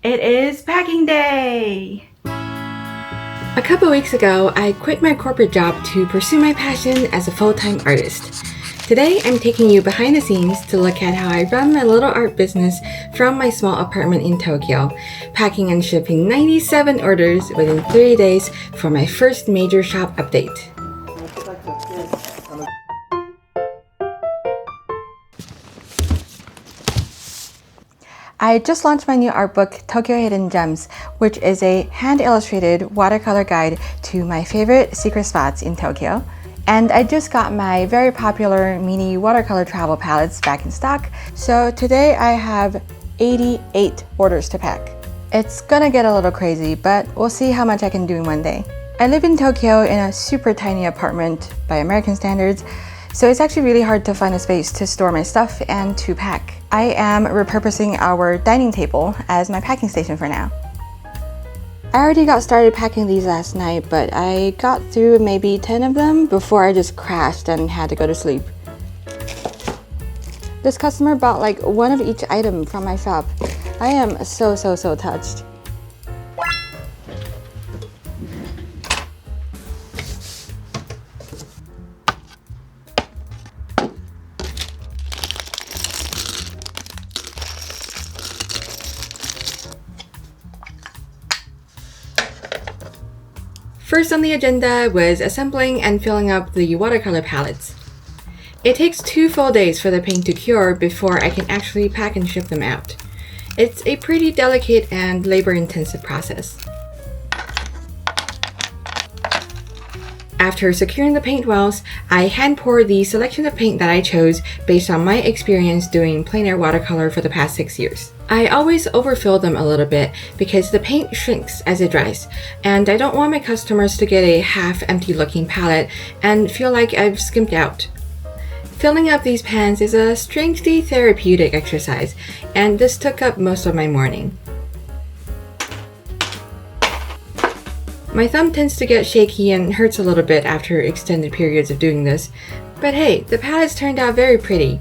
It is packing day! A couple weeks ago, I quit my corporate job to pursue my passion as a full-time artist. Today, I'm taking you behind the scenes to look at how I run my little art business from my small apartment in Tokyo, packing and shipping 97 orders within 3 days for my first major shop update. I just launched my new art book, Tokyo Hidden Gems, which is a hand-illustrated watercolor guide to my favorite secret spots in Tokyo. And I just got my very popular mini watercolor travel palettes back in stock, so today I have 88 orders to pack. It's gonna get a little crazy, but we'll see how much I can do in one day. I live in Tokyo in a super tiny apartment by American standards, so it's actually really hard to find a space to store my stuff and to pack. I am repurposing our dining table as my packing station for now. I already got started packing these last night, but I got through maybe 10 of them before I just crashed and had to go to sleep. This customer bought like one of each item from my shop. I am so touched. First on the agenda was assembling and filling up the watercolor palettes. It takes 2 full days for the paint to cure before I can actually pack and ship them out. It's a pretty delicate and labor-intensive process. After securing the paint wells, I hand pour the selection of paint that I chose based on my experience doing plein air watercolor for the past 6 years. I always overfill them a little bit because the paint shrinks as it dries, and I don't want my customers to get a half-empty looking palette and feel like I've skimped out. Filling up these pans is a strangely therapeutic exercise, and this took up most of my morning. My thumb tends to get shaky and hurts a little bit after extended periods of doing this, but hey, the palettes turned out very pretty.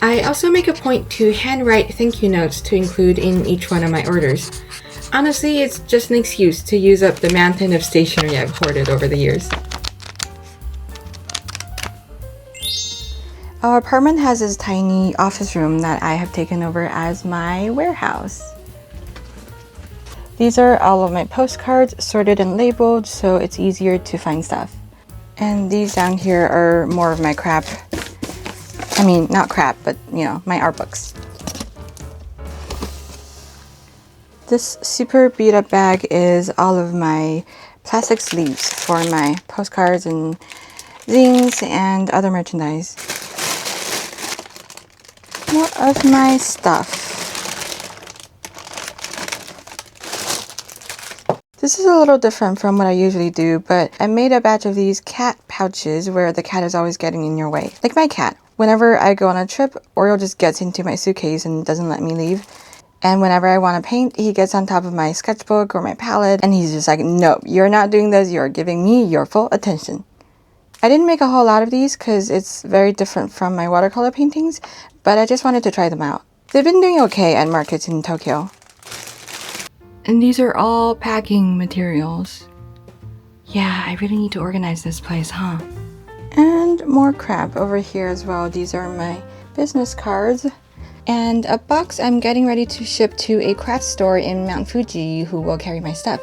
I also make a point to handwrite thank you notes to include in each one of my orders. Honestly, it's just an excuse to use up the mountain of stationery I've hoarded over the years. Our apartment has this tiny office room that I have taken over as my warehouse. These are all of my postcards sorted and labeled so it's easier to find stuff. And these down here are more of my crap. I mean, not crap, but you know, my art books. This super beat up bag is all of my plastic sleeves for my postcards and zines and other merchandise. More of my stuff. This is a little different from what I usually do, but I made a batch of these cat pouches where the cat is always getting in your way. Like my cat. Whenever I go on a trip, Oriole just gets into my suitcase and doesn't let me leave. And whenever I want to paint, he gets on top of my sketchbook or my palette and he's just like, no, you're not doing this, you're giving me your full attention. I didn't make a whole lot of these because it's very different from my watercolor paintings, but I just wanted to try them out. They've been doing okay at markets in Tokyo. And these are all packing materials. Yeah, I really need to organize this place, huh? And more crap over here as well. These are my business cards. And a box I'm getting ready to ship to a craft store in Mount Fuji who will carry my stuff.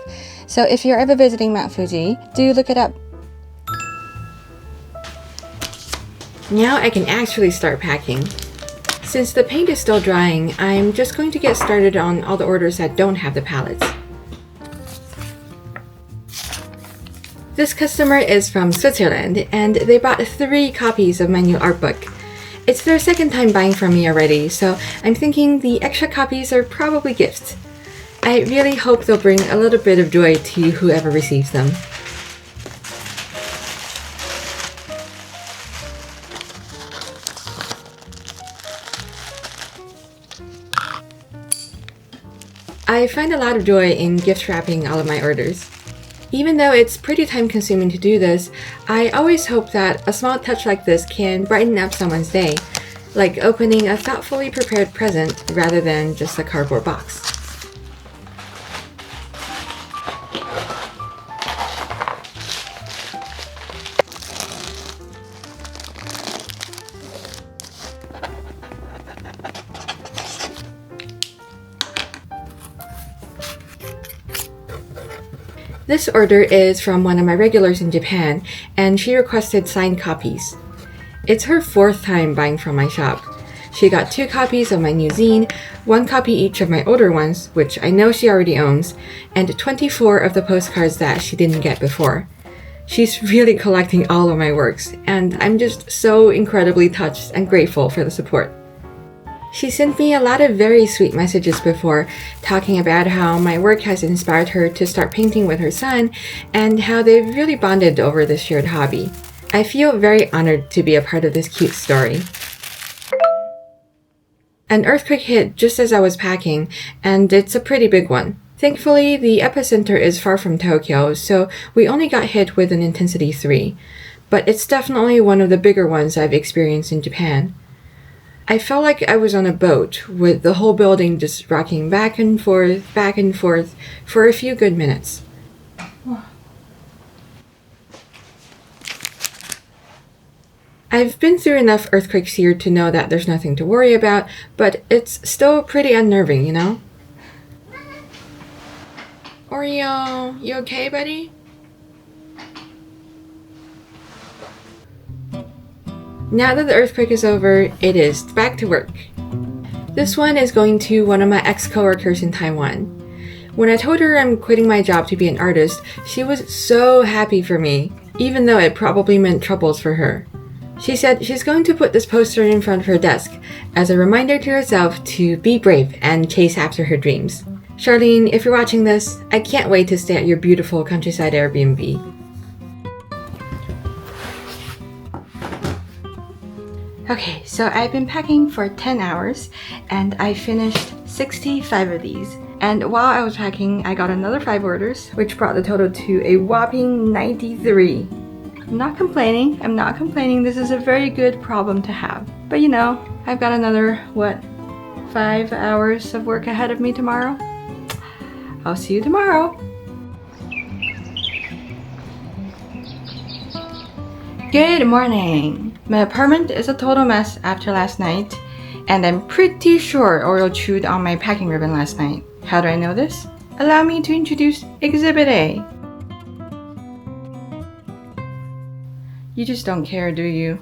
So if you're ever visiting Mount Fuji, do look it up. Now I can actually start packing. Since the paint is still drying, I'm just going to get started on all the orders that don't have the palettes. This customer is from Switzerland, and they bought 3 copies of my new art book. It's their second time buying from me already, so I'm thinking the extra copies are probably gifts. I really hope they'll bring a little bit of joy to whoever receives them. I find a lot of joy in gift wrapping all of my orders. Even though it's pretty time consuming to do this, I always hope that a small touch like this can brighten up someone's day. like opening a thoughtfully prepared present rather than just a cardboard box. This order is from one of my regulars in Japan, and she requested signed copies. It's her 4th time buying from my shop. She got 2 copies of my new zine, 1 copy each of my older ones, which I know she already owns, and 24 of the postcards that she didn't get before. She's really collecting all of my works, and I'm just so incredibly touched and grateful for the support. She sent me a lot of very sweet messages before, talking about how my work has inspired her to start painting with her son, and how they've really bonded over this shared hobby. I feel very honored to be a part of this cute story. An earthquake hit just as I was packing, and it's a pretty big one. Thankfully, the epicenter is far from Tokyo, so we only got hit with an intensity 3, but it's definitely one of the bigger ones I've experienced in Japan. I felt like I was on a boat, with the whole building just rocking back and forth, for a few good minutes. I've been through enough earthquakes here to know that there's nothing to worry about, but it's still pretty unnerving, you know? Oreo, you okay, buddy? Now that the earthquake is over, it is back to work. This one is going to one of my ex-coworkers in Taiwan. When I told her I'm quitting my job to be an artist, she was so happy for me, even though it probably meant troubles for her. She said she's going to put this poster in front of her desk as a reminder to herself to be brave and chase after her dreams. Charlene, if you're watching this, I can't wait to stay at your beautiful countryside Airbnb. Okay, so I've been packing for 10 hours and I finished 65 of these. And while I was packing, I got another 5 orders, which brought the total to a whopping 93. I'm not complaining. This is a very good problem to have. But you know, I've got another, 5 hours of work ahead of me tomorrow? I'll see you tomorrow. Good morning. My apartment is a total mess after last night, and I'm pretty sure Oreo chewed on my packing ribbon last night. How do I know this? Allow me to introduce Exhibit A. You just don't care, do you?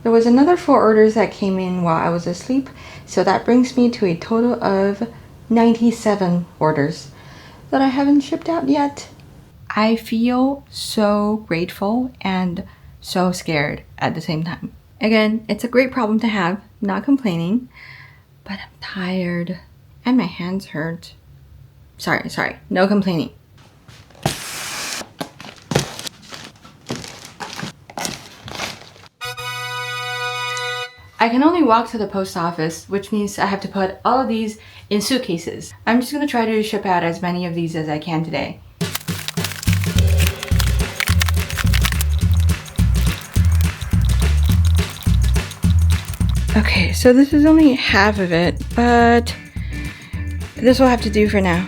There was another 4 orders that came in while I was asleep, so that brings me to a total of 97 orders that I haven't shipped out yet. I feel so grateful and so scared at the same time. Again, it's a great problem to have, not complaining, but I'm tired and my hands hurt. Sorry, no complaining. I can only walk to the post office, which means I have to put all of these in suitcases. I'm just gonna try to ship out as many of these as I can today. Okay, so this is only half of it, but this will have to do for now.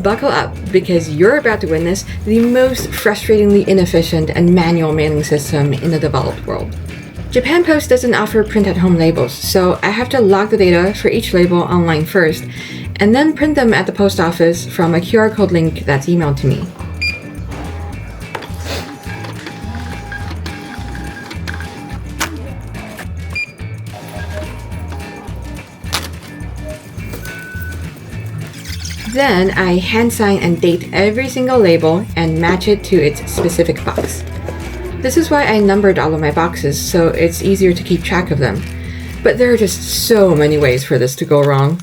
Buckle up, because you're about to witness the most frustratingly inefficient and manual mailing system in the developed world. JapanPost doesn't offer print-at-home labels, so I have to log the data for each label online first, and then print them at the post office from a QR code link that's emailed to me. Then I hand sign and date every single label and match it to its specific box. This is why I numbered all of my boxes, so it's easier to keep track of them. But there are just so many ways for this to go wrong.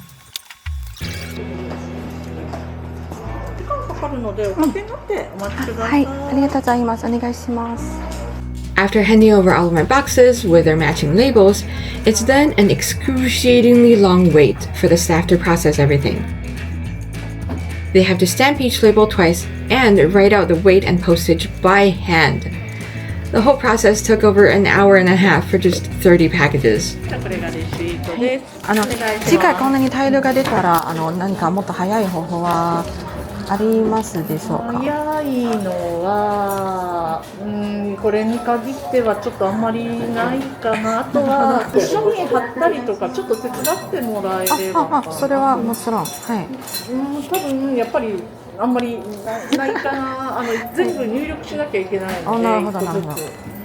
After handing over all of my boxes with their matching labels, it's then an excruciatingly long wait for the staff to process everything. They have to stamp each label twice and write out the weight and postage by hand. The whole process took over an hour and a half for just 30 packages. 次回こんなに大量が出たら何かもっと早い方法はありますでしょうか？早いのは、これに限ってはちょっとあんまりないかな。あとは一緒に貼ったりとかちょっと手伝ってもらえれば。それはもちろん。はい。多分やっぱりあんまりないかな。全部入力しなきゃいけないので。なるほどなるほど。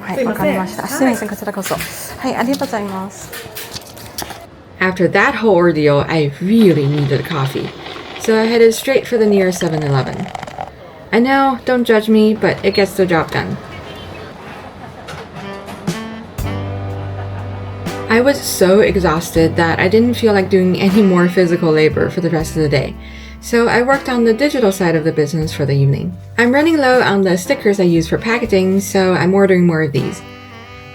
はい、わかりました。すみません、こちらこそ。はい、ありがとうございます。After that whole ordeal, I really needed coffee, so I headed straight for the nearest 7-Eleven. I know, don't judge me, but it gets the job done. I was so exhausted that I didn't feel like doing any more physical labor for the rest of the day, so I worked on the digital side of the business for the evening. I'm running low on the stickers I use for packaging, so I'm ordering more of these.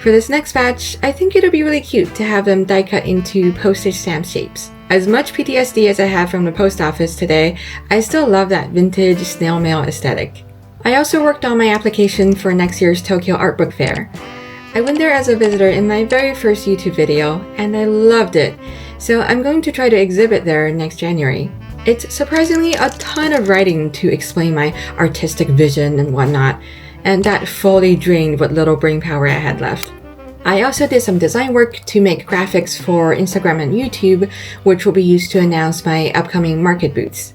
For this next batch, I think it'll be really cute to have them die cut into postage stamp shapes. As much PTSD as I have from the post office today, I still love that vintage snail mail aesthetic. I also worked on my application for next year's Tokyo Art Book Fair. I went there as a visitor in my very first YouTube video, and I loved it, so I'm going to try to exhibit there next January. It's surprisingly a ton of writing to explain my artistic vision and whatnot, and that fully drained what little brain power I had left. I also did some design work to make graphics for Instagram and YouTube, which will be used to announce my upcoming market booths.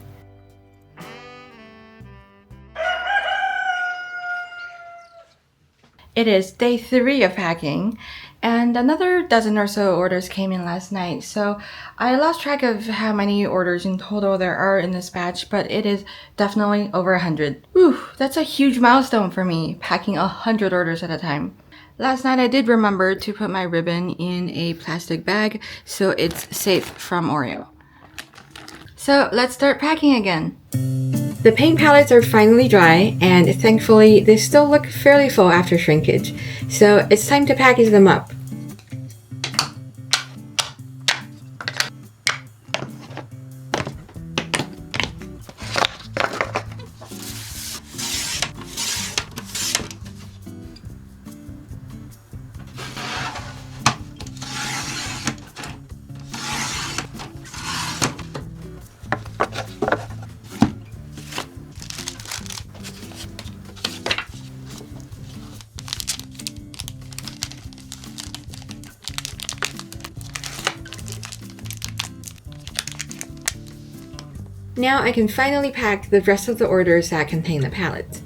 It is day 3 of packing, and another dozen or so orders came in last night, so I lost track of how many orders in total there are in this batch, but it is definitely over 100. Whew, that's a huge milestone for me, packing 100 orders at a time. Last night I did remember to put my ribbon in a plastic bag so it's safe from Oreo. So let's start packing again. The paint palettes are finally dry, and thankfully they still look fairly full after shrinkage, so it's time to package them up. Now I can finally pack the rest of the orders that contain the palette.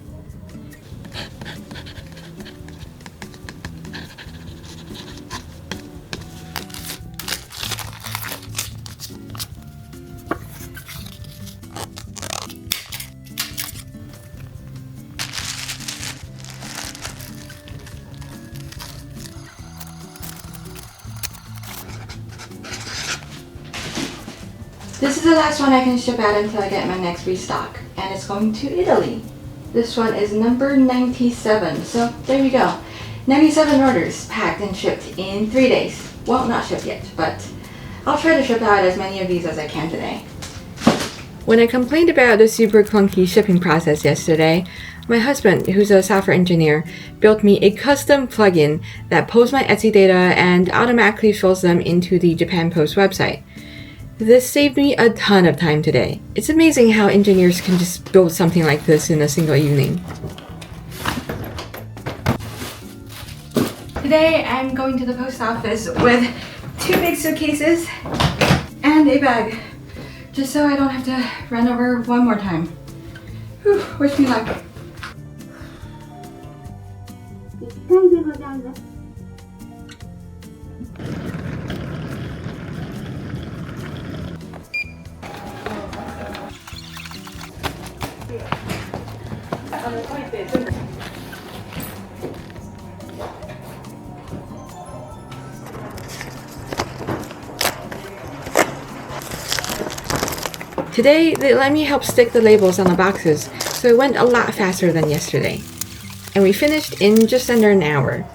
This is the last one I can ship out until I get my next restock, and it's going to Italy. This one is number 97, so there you go. 97 orders packed and shipped in 3 days. Well, not shipped yet, but I'll try to ship out as many of these as I can today. When I complained about the super clunky shipping process yesterday, my husband, who's a software engineer, built me a custom plugin that pulls my Etsy data and automatically fills them into the JapanPost website. This saved me a ton of time today. It's amazing how engineers can just build something like this in a single evening. Today I'm going to the post office with 2 big suitcases and a bag, just so I don't have to run over one more time. Whew, wish me luck. Today, they let me help stick the labels on the boxes, so it went a lot faster than yesterday. And we finished in just under an hour.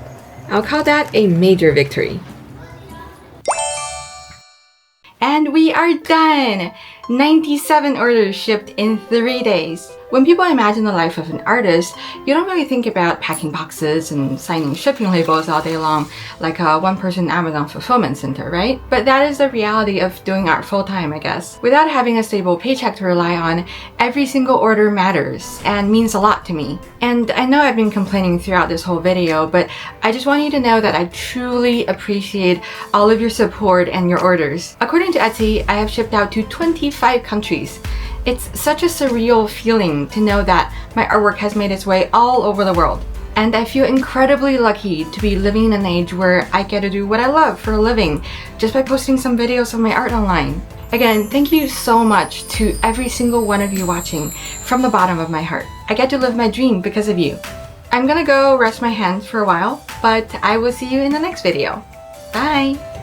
I'll call that a major victory. And we are done! 97 orders shipped in 3 days. When people imagine the life of an artist, you don't really think about packing boxes and signing shipping labels all day long like a one-person Amazon fulfillment center, right? But that is the reality of doing art full-time, I guess. Without having a stable paycheck to rely on, every single order matters and means a lot to me. And I know I've been complaining throughout this whole video, but I just want you to know that I truly appreciate all of your support and your orders. According to Etsy, I have shipped out to 25 countries. It's such a surreal feeling to know that my artwork has made its way all over the world. And I feel incredibly lucky to be living in an age where I get to do what I love for a living just by posting some videos of my art online. Again, thank you so much to every single one of you watching from the bottom of my heart. I get to live my dream because of you. I'm gonna go rest my hands for a while, but I will see you in the next video. Bye!